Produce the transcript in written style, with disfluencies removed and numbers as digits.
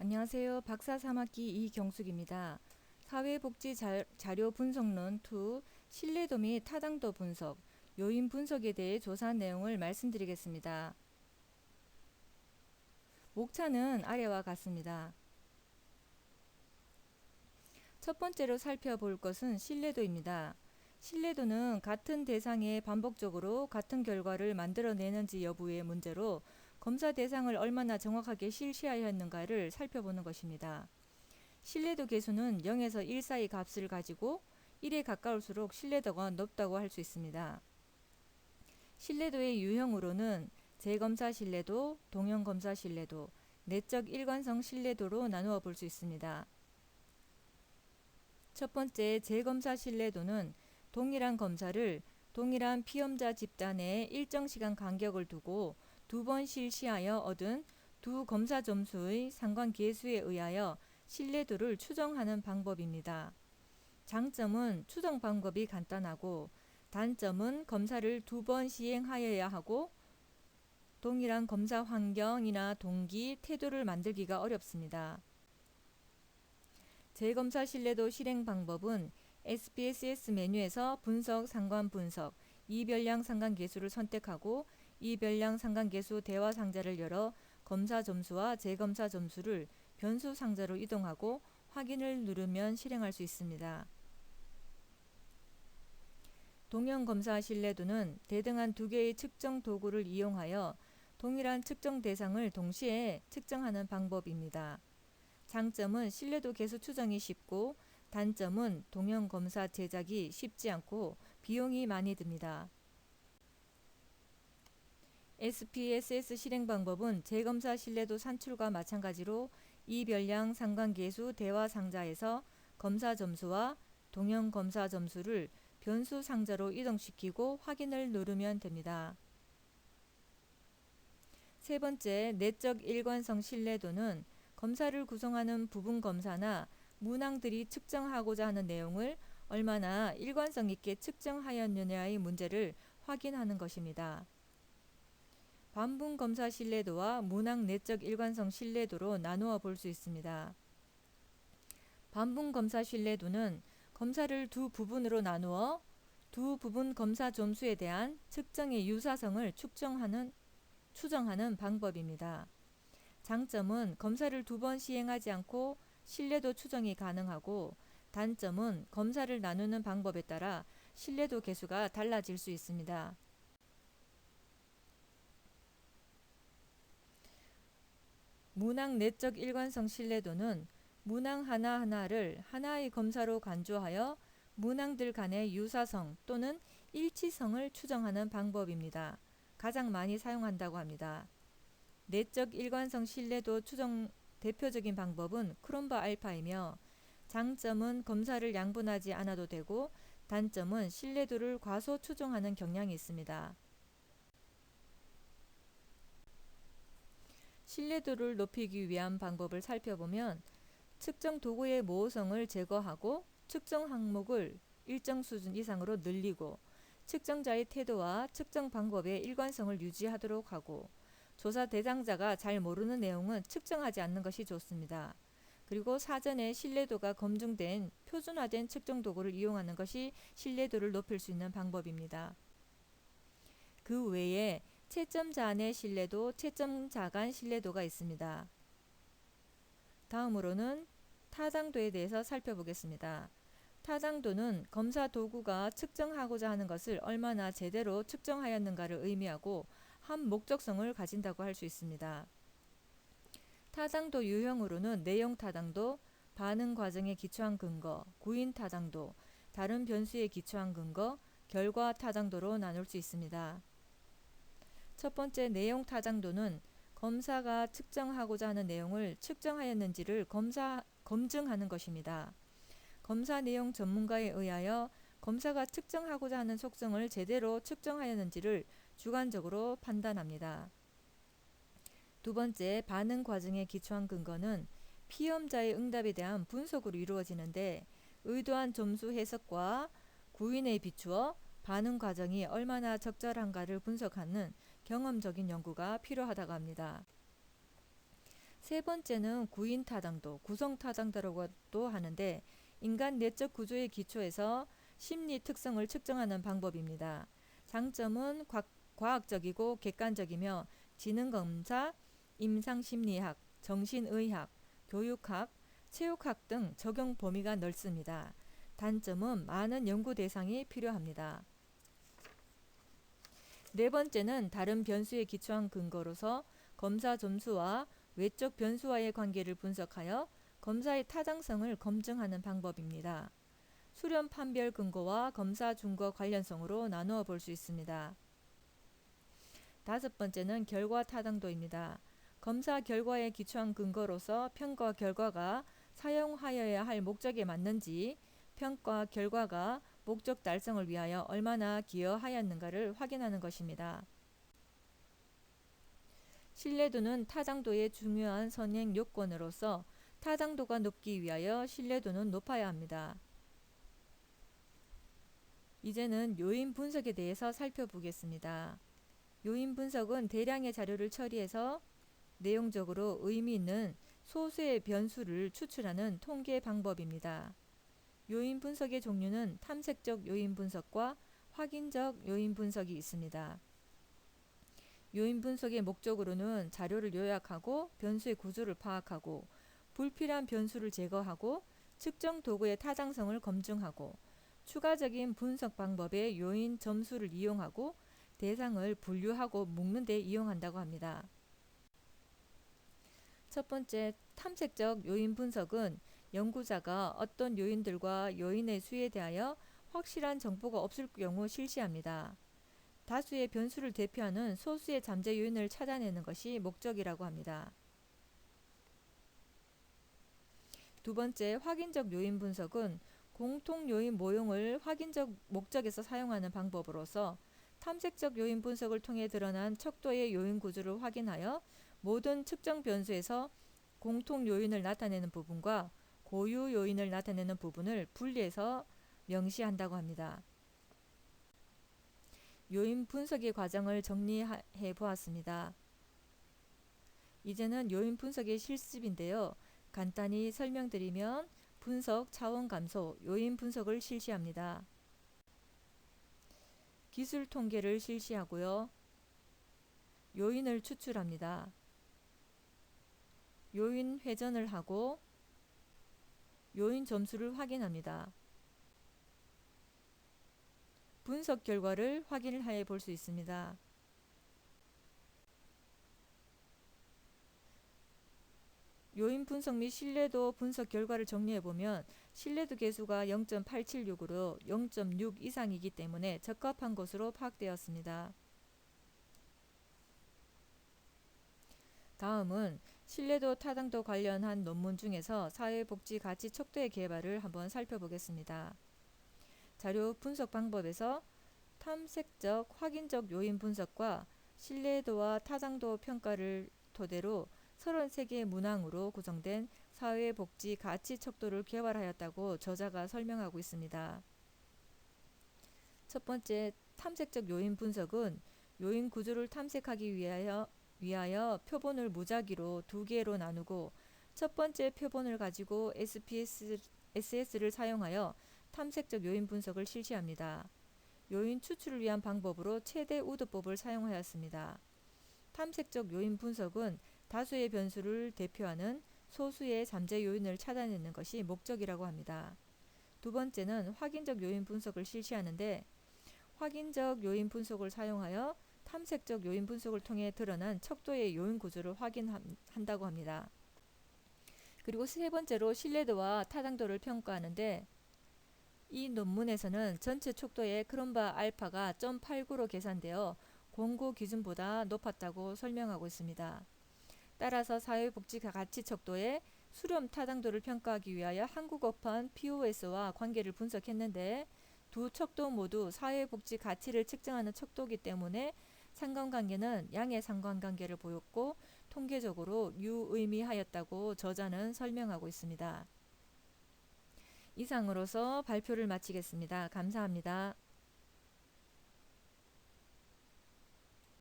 안녕하세요. 박사 3학기 이경숙입니다. 사회복지 자료 분석론 2 신뢰도 및 타당도 분석, 요인 분석에 대해 조사한 내용을 말씀드리겠습니다. 목차는 아래와 같습니다. 첫 번째로 살펴볼 것은 신뢰도입니다. 신뢰도는 같은 대상에 반복적으로 같은 결과를 만들어내는지 여부의 문제로 검사 대상을 얼마나 정확하게 실시하였는가를 살펴보는 것입니다. 신뢰도 계수는 0에서 1 사이 값을 가지고 1에 가까울수록 신뢰도가 높다고 할 수 있습니다. 신뢰도의 유형으로는 재검사 신뢰도, 동형검사 신뢰도, 내적 일관성 신뢰도로 나누어 볼 수 있습니다. 첫 번째 재검사 신뢰도는 동일한 검사를 동일한 피험자 집단에 일정 시간 간격을 두고 2번 실시하여 얻은 두 검사 점수의 상관계수에 의하여 신뢰도를 추정하는 방법입니다. 장점은 추정 방법이 간단하고 단점은 검사를 2번 시행하여야 하고 동일한 검사 환경이나 동기, 태도를 만들기가 어렵습니다. 재검사 신뢰도 실행 방법은 SPSS 메뉴에서 분석, 상관 분석, 이별량 상관계수를 선택하고 이별량 상관계수 대화 상자를 열어 검사 점수와 재검사 점수를 변수 상자로 이동하고 확인을 누르면 실행할 수 있습니다. 동형검사 신뢰도는 대등한 두 개의 측정 도구를 이용하여 동일한 측정 대상을 동시에 측정하는 방법입니다. 장점은 신뢰도 계수 추정이 쉽고 단점은 동형검사 제작이 쉽지 않고 비용이 많이 듭니다. SPSS 실행 방법은 재검사 신뢰도 산출과 마찬가지로 이별량 상관계수 대화 상자에서 검사 점수와 동형검사 점수를 변수 상자로 이동시키고 확인을 누르면 됩니다. 세 번째, 내적 일관성 신뢰도는 검사를 구성하는 부분 검사나 문항들이 측정하고자 하는 내용을 얼마나 일관성 있게 측정하였느냐의 문제를 확인하는 것입니다. 반분 검사 신뢰도와 문항 내적 일관성 신뢰도로 나누어 볼 수 있습니다. 반분 검사 신뢰도는 검사를 두 부분으로 나누어 두 부분 검사 점수에 대한 측정의 유사성을 추정하는 방법입니다. 장점은 검사를 2번 시행하지 않고 신뢰도 추정이 가능하고 단점은 검사를 나누는 방법에 따라 신뢰도 계수가 달라질 수 있습니다. 문항 내적 일관성 신뢰도는 문항 하나하나를 하나의 검사로 간주하여 문항들 간의 유사성 또는 일치성을 추정하는 방법입니다. 가장 많이 사용한다고 합니다. 내적 일관성 신뢰도 추정 대표적인 방법은 크롬바 알파이며 장점은 검사를 양분하지 않아도 되고 단점은 신뢰도를 과소 추정하는 경향이 있습니다. 신뢰도를 높이기 위한 방법을 살펴보면 측정 도구의 모호성을 제거하고 측정 항목을 일정 수준 이상으로 늘리고 측정자의 태도와 측정 방법의 일관성을 유지하도록 하고 조사 대상자가 잘 모르는 내용은 측정하지 않는 것이 좋습니다. 그리고 사전에 신뢰도가 검증된 표준화된 측정 도구를 이용하는 것이 신뢰도를 높일 수 있는 방법입니다. 그 외에 채점자 안의 신뢰도, 채점자 간 신뢰도가 있습니다. 다음으로는 타당도에 대해서 살펴보겠습니다. 타당도는 검사 도구가 측정하고자 하는 것을 얼마나 제대로 측정하였는가를 의미하고 한 목적성을 가진다고 할 수 있습니다. 타당도 유형으로는 내용 타당도, 반응 과정에 기초한 근거, 구인 타당도, 다른 변수에 기초한 근거, 결과 타당도로 나눌 수 있습니다. 첫 번째 내용 타당도는 검사가 측정하고자 하는 내용을 측정하였는지를 검증하는 것입니다. 검사 내용 전문가에 의하여 검사가 측정하고자 하는 속성을 제대로 측정하였는지를 주관적으로 판단합니다. 두 번째, 반응 과정에 기초한 근거는 피험자의 응답에 대한 분석으로 이루어지는데 의도한 점수 해석과 구인에 비추어 반응 과정이 얼마나 적절한가를 분석하는 경험적인 연구가 필요하다고 합니다. 세 번째는 구인 타당도, 구성 타당도라고도 하는데 인간 내적 구조의 기초에서 심리 특성을 측정하는 방법입니다. 장점은 과학적이고 객관적이며 지능검사, 임상심리학, 정신의학, 교육학, 체육학 등 적용 범위가 넓습니다. 단점은 많은 연구 대상이 필요합니다. 네 번째는 다른 변수에 기초한 근거로서 검사 점수와 외적 변수와의 관계를 분석하여 검사의 타당성을 검증하는 방법입니다. 수렴 판별 근거와 검사 준거 관련성으로 나누어 볼 수 있습니다. 다섯 번째는 결과 타당도입니다. 검사 결과에 기초한 근거로서 평가 결과가 사용하여야 할 목적에 맞는지, 평가 결과가 목적 달성을 위하여 얼마나 기여하였는가를 확인하는 것입니다. 신뢰도는 타당도의 중요한 선행 요건으로서 타당도가 높기 위하여 신뢰도는 높아야 합니다. 이제는 요인 분석에 대해서 살펴보겠습니다. 요인 분석은 대량의 자료를 처리해서 내용적으로 의미 있는 소수의 변수를 추출하는 통계 방법입니다. 요인 분석의 종류는 탐색적 요인 분석과 확인적 요인 분석이 있습니다. 요인 분석의 목적으로는 자료를 요약하고 변수의 구조를 파악하고 불필요한 변수를 제거하고 측정 도구의 타당성을 검증하고 추가적인 분석 방법의 요인 점수를 이용하고 대상을 분류하고 묶는 데 이용한다고 합니다. 첫 번째, 탐색적 요인 분석은 연구자가 어떤 요인들과 요인의 수에 대하여 확실한 정보가 없을 경우 실시합니다. 다수의 변수를 대표하는 소수의 잠재 요인을 찾아내는 것이 목적이라고 합니다. 두 번째, 확인적 요인 분석은 공통 요인 모형을 확인적 목적에서 사용하는 방법으로서 탐색적 요인 분석을 통해 드러난 척도의 요인 구조를 확인하여 모든 측정 변수에서 공통 요인을 나타내는 부분과 고유 요인을 나타내는 부분을 분리해서 명시한다고 합니다. 요인 분석의 과정을 정리해 보았습니다. 이제는 요인 분석의 실습인데요. 간단히 설명드리면 분석 차원 감소, 요인 분석을 실시합니다. 기술 통계를 실시하고요. 요인을 추출합니다. 요인 회전을 하고 요인 점수를 확인합니다. 분석 결과를 확인해 볼 수 있습니다. 요인 분석 및 신뢰도 분석 결과를 정리해보면 신뢰도 계수가 0.876으로 0.6 이상이기 때문에 적합한 것으로 파악되었습니다. 다음은 신뢰도 타당도 관련한 논문 중에서 사회복지 가치 척도의 개발을 한번 살펴보겠습니다. 자료 분석 방법에서 탐색적, 확인적 요인 분석과 신뢰도와 타당도 평가를 토대로 33개의 문항으로 구성된 사회복지 가치 척도를 개발하였다고 저자가 설명하고 있습니다. 첫 번째, 탐색적 요인 분석은 요인 구조를 탐색하기 위하여 표본을 무작위로 두 개로 나누고 첫 번째 표본을 가지고 SPSS를 사용하여 탐색적 요인 분석을 실시합니다. 요인 추출을 위한 방법으로 최대 우드법을 사용하였습니다. 탐색적 요인 분석은 다수의 변수를 대표하는 소수의 잠재 요인을 찾아내는 것이 목적이라고 합니다. 두 번째는 확인적 요인 분석을 실시하는데 확인적 요인 분석을 사용하여 탐색적 요인 분석을 통해 드러난 척도의 요인 구조를 확인한다고 합니다. 그리고 세 번째로 신뢰도와 타당도를 평가하는데 이 논문에서는 전체 척도의 크롬바 알파가 0.89로 계산되어 공고 기준보다 높았다고 설명하고 있습니다. 따라서 사회복지 가치 척도의 수렴 타당도를 평가하기 위하여 한국어판 POS와 관계를 분석했는데 두 척도 모두 사회복지 가치를 측정하는 척도이기 때문에 상관관계는 양의 상관관계를 보였고 통계적으로 유의미하였다고 저자는 설명하고 있습니다. 이상으로서 발표를 마치겠습니다. 감사합니다.